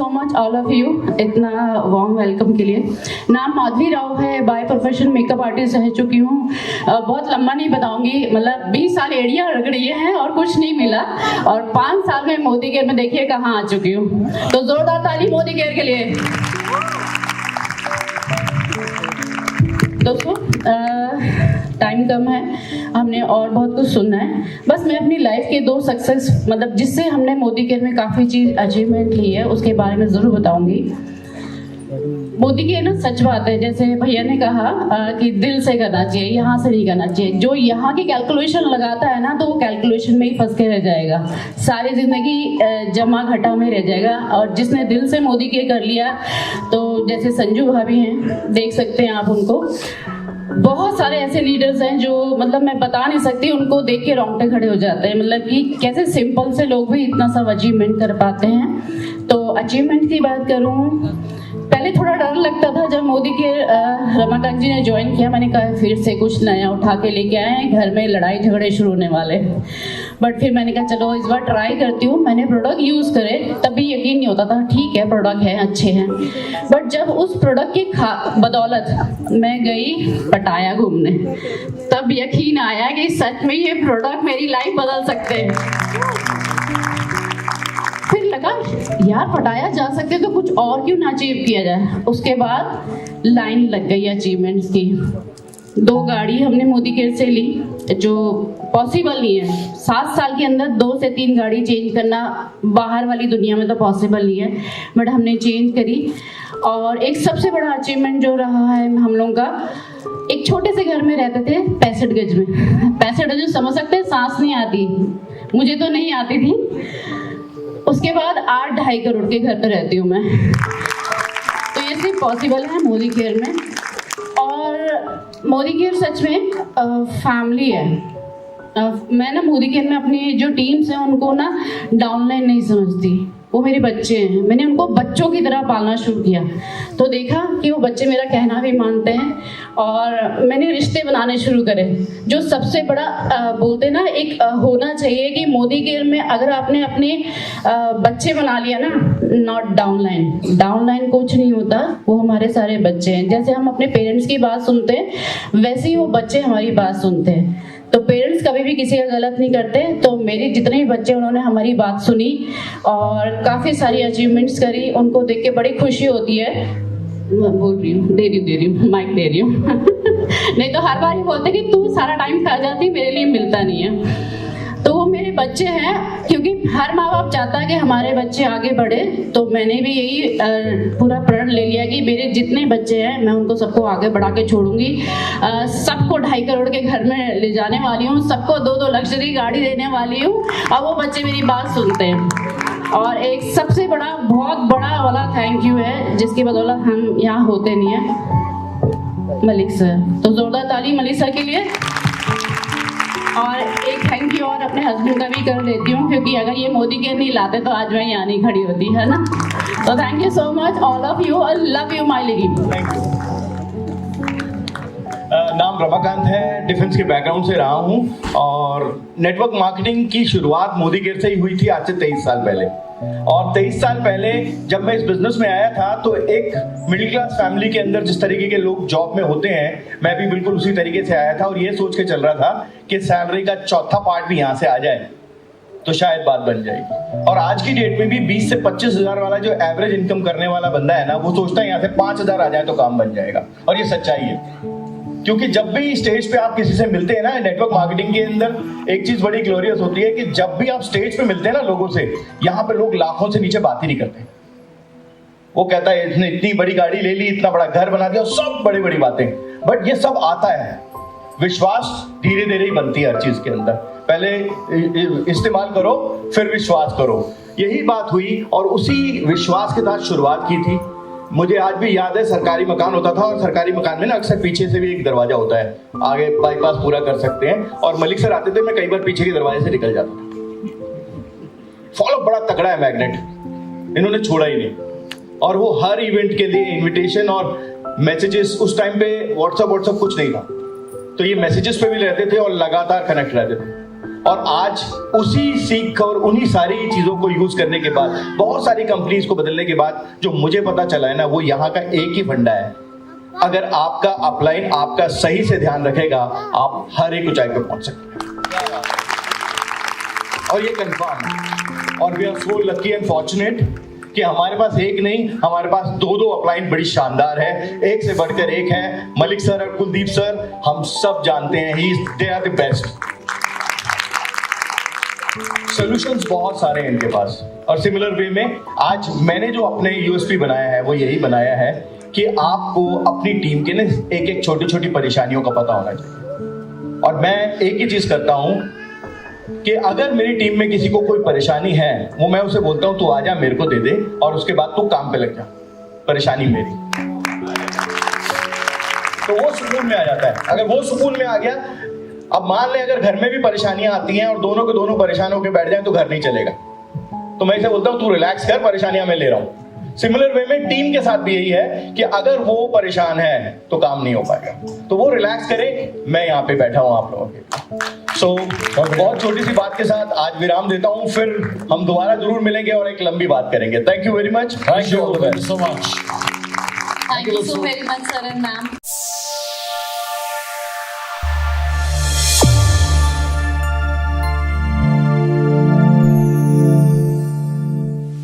So much all of you इतना warm welcome के लिए। नाम माधवी राव है, बाय प्रोफेशन मेकअप आर्टिस्ट रह चुकी हूँ। बहुत लंबा नहीं बताऊंगी, मतलब 20 साल एड़ियाँ रगड़ी हैं और कुछ नहीं मिला, और 5 साल में मोदी केयर में देखिए कहाँ आ चुकी हूँ। तो जोरदार ताली मोदी केयर के लिए। दोस्तों टाइम कम है, हमने और बहुत कुछ सुनना है। बस मैं अपनी लाइफ के 2 सक्सेस, मतलब जिससे हमने मोदी केयर में काफ़ी चीज़ अचीवमेंट ली है, उसके बारे में ज़रूर बताऊंगी। मोदी केयर ना सच बात है, जैसे भैया ने कहा कि दिल से करना चाहिए, यहाँ से नहीं करना चाहिए। जो यहाँ की कैलकुलेशन लगाता है ना, तो वो कैलकुलेशन में ही फंस के रह जाएगा, सारी ज़िंदगी जमा घटा में रह जाएगा। और जिसने दिल से मोदी केयर कर लिया, तो जैसे संजू भाभी हैं, देख सकते हैं आप उनको। बहुत सारे ऐसे लीडर्स हैं जो मतलब मैं बता नहीं सकती, उनको देख के रोंगटे खड़े हो जाते हैं, मतलब कि कैसे सिंपल से लोग भी इतना सब अचीवमेंट कर पाते हैं। तो अचीवमेंट की बात करूं, पहले थोड़ा डर लगता था जब मोदी के रमाकांत जी ने ज्वाइन किया। मैंने कहा फिर से कुछ नया उठा के लेके आए हैं, घर में लड़ाई झगड़े शुरू होने वाले। बट फिर मैंने कहा चलो इस बार ट्राई करती हूँ। मैंने प्रोडक्ट यूज़ करे, तब भी यकीन नहीं होता था, ठीक है प्रोडक्ट है, अच्छे हैं। बट जब उस प्रोडक्ट की बदौलत मैं गई पटाया घूमने, तब यकीन आया कि सच में ये प्रोडक्ट मेरी लाइफ बदल सकते हैं। फिर लगा यार पटाया जा सकते तो कुछ और क्यों ना अचीव किया जाए। उसके बाद लाइन लग गई अचीवमेंट्स की। 2 गाड़ी हमने मोदी केयर से ली, जो पॉसिबल नहीं है। 7 साल के अंदर 2 से 3 गाड़ी चेंज करना बाहर वाली दुनिया में तो पॉसिबल नहीं है, बट हमने चेंज करी। और एक सबसे बड़ा अचीवमेंट जो रहा है हम लोगों का, एक छोटे से घर में रहते थे 65 गज में। 65 गज समझ सकते हैं, सांस नहीं आती, मुझे तो नहीं आती थी। उसके बाद 8-2.5 करोड़ के घर पे रहती हूँ मैं। तो ये सिर्फ पॉसिबल है मोदी केयर में। और मोदी केयर सच में फैमिली है। मैं ना मोदी केयर में अपनी जो टीम्स हैं उनको ना डाउनलाइन नहीं समझती, वो मेरे बच्चे हैं। मैंने उनको बच्चों की तरह पालना शुरू किया, तो देखा कि वो बच्चे मेरा कहना भी मानते हैं, और मैंने रिश्ते बनाने शुरू करे। जो सबसे बड़ा बोलते ना एक होना चाहिए कि मोदी केयर में अगर आपने अपने बच्चे बना लिया ना, नॉट डाउनलाइन, डाउनलाइन कुछ नहीं होता, वो हमारे सारे बच्चे हैं। जैसे हम अपने पेरेंट्स की बात सुनते हैं, वैसे ही वो बच्चे हमारी बात सुनते हैं। तो पेरेंट्स कभी भी किसी का गलत नहीं करते। तो मेरे जितने भी बच्चे, उन्होंने हमारी बात सुनी और काफ़ी सारी अचीवमेंट्स करी। उनको देख के बड़ी खुशी होती है। बोल रही हूँ, दे रही हूँ माइक दे रही हूँ नहीं तो हर बार ही बोलते कि तू सारा टाइम खा जाती, मेरे लिए मिलता नहीं है। तो वो मेरे बच्चे हैं, क्योंकि हर माँ बाप चाहता है कि हमारे बच्चे आगे बढ़े। तो मैंने भी यही पूरा प्रण ले लिया कि मेरे जितने बच्चे हैं मैं उनको सबको आगे बढ़ा के छोड़ूंगी। सबको 2.5 करोड़ के घर में ले जाने वाली हूँ, सबको 2-2 लग्जरी गाड़ी देने वाली हूँ, और वो बच्चे मेरी बात सुनते हैं। और एक सबसे बड़ा, बहुत बड़ा वाला थैंक यू है, जिसकी बदौलत हम यहाँ होते नहीं हैं, मलिक सर। तो जोरदार ताली मलिक सर के लिए। और एक थैंक यू और अपने हस्बैंड का भी कर लेती हूँ, क्योंकि अगर ये मोदी केयर नहीं लाते तो आज मैं यहाँ नहीं खड़ी होती, है ना। तो thank you so much all of you, I love you my lady. नाम रमाकांत है, डिफेंस के बैकग्राउंड से रहा हूँ, और नेटवर्क मार्केटिंग की शुरुआत मोदी केयर से ही हुई थी आज से 23 साल पहले। और 23 साल पहले जब मैं इस बिजनेस में आया था, तो एक मिडिल क्लास फैमिली के अंदर जिस तरीके के लोग जॉब में होते हैं, मैं भी बिल्कुल उसी तरीके से आया था, और ये सोच के चल रहा था कि सैलरी का चौथा पार्ट भी यहाँ से आ जाए तो शायद बात बन जाएगी। और आज की डेट में भी 20 से 25 हजार वाला जो एवरेज इनकम करने वाला बंदा है ना, वो सोचता है यहाँ से 5 हजार आ जाए तो काम बन जाएगा। और ये सच्चाई है, क्योंकि जब भी स्टेज पे आप किसी से मिलते हैं ना, नेटवर्क मार्केटिंग के अंदर एक चीज बड़ी ग्लोरियस होती है कि जब भी आप स्टेज पे मिलते हैं ना लोगों से, यहाँ पे लोग लाखों से नीचे बात ही नहीं करते। वो कहता है इसने इतनी बड़ी गाड़ी ले ली, इतना बड़ा घर बना दिया, सब बड़ी बड़ी बातें। बट ये सब आता है, विश्वास धीरे धीरे ही बनती है हर चीज के अंदर। पहले इस्तेमाल करो, फिर विश्वास करो। यही बात हुई, और उसी विश्वास के साथ शुरुआत की थी। मुझे आज भी याद है, सरकारी मकान होता था, और सरकारी मकान में ना अक्सर पीछे से भी एक दरवाजा होता है, आगे बाईपास पूरा कर सकते हैं। और मलिक सर आते थे, मैं कई बार पीछे के दरवाजे से निकल जाता था। फॉलो बड़ा तगड़ा है मैग्नेट, इन्होंने छोड़ा ही नहीं। और वो हर इवेंट के लिए इनविटेशन और मैसेजेस, उस टाइम पे व्हाट्सएप कुछ नहीं था, तो ये मैसेजेस पे भी रहते थे और लगातार कनेक्ट रहते थे। और आज उसी सीख और उन्हीं सारी चीजों को यूज करने के बाद, बहुत सारी कंपनीज को बदलने के बाद, जो मुझे पता चला है ना, वो यहाँ का एक ही फंडा है, अगर आपका अपलाइन आपका सही से ध्यान रखेगा, आप हर एक ऊंचाई पे पहुंच सकते हैं। और ये कंफर्म। और we are so lucky and fortunate कि हमारे पास एक नहीं, हमारे पास दो अपलाइन बड़ी शानदार है, एक से बढ़कर एक है। मलिक सर और कुलदीप सर, हम सब जानते हैं they are the best. Solutions बहुत सारे हैं इनके पास। और सिमिलर वे में आज मैंने जो अपने यूएसपी बनाया है वो यही बनाया है कि आपको अपनी टीम के ना एक एक छोटी छोटी परेशानियों का पता होना चाहिए। और मैं एक ही चीज करता हूं कि अगर मेरी टीम में किसी को कोई परेशानी है, वो मैं उसे बोलता हूं तू आजा मेरे को दे दे, और उसके बाद तू काम पे लग जा, परेशानी मेरी। तो वो सुकून में आ जाता है। अगर वो सुकून में आ गया, अब मान ले अगर घर में भी परेशानियां आती हैं और दोनों के दोनों परेशान होकर बैठ जाए तो घर नहीं चलेगा। तो मैं इसे बोलता हूं तू रिलैक्स कर, परेशानियां मैं ले रहा हूं। सिमिलर वे में टीम के साथ भी यही है कि अगर वो परेशान है तो काम नहीं हो पाएगा, तो वो रिलैक्स करे, मैं यहाँ पे बैठा हूं आप लोगों के। सो बहुत छोटी सी बात के साथ आज विराम देता हूं, फिर हम दोबारा जरूर मिलेंगे और एक लंबी बात करेंगे। Thank you very much. Thank you so much. Thank you so very much, sir and ma'am.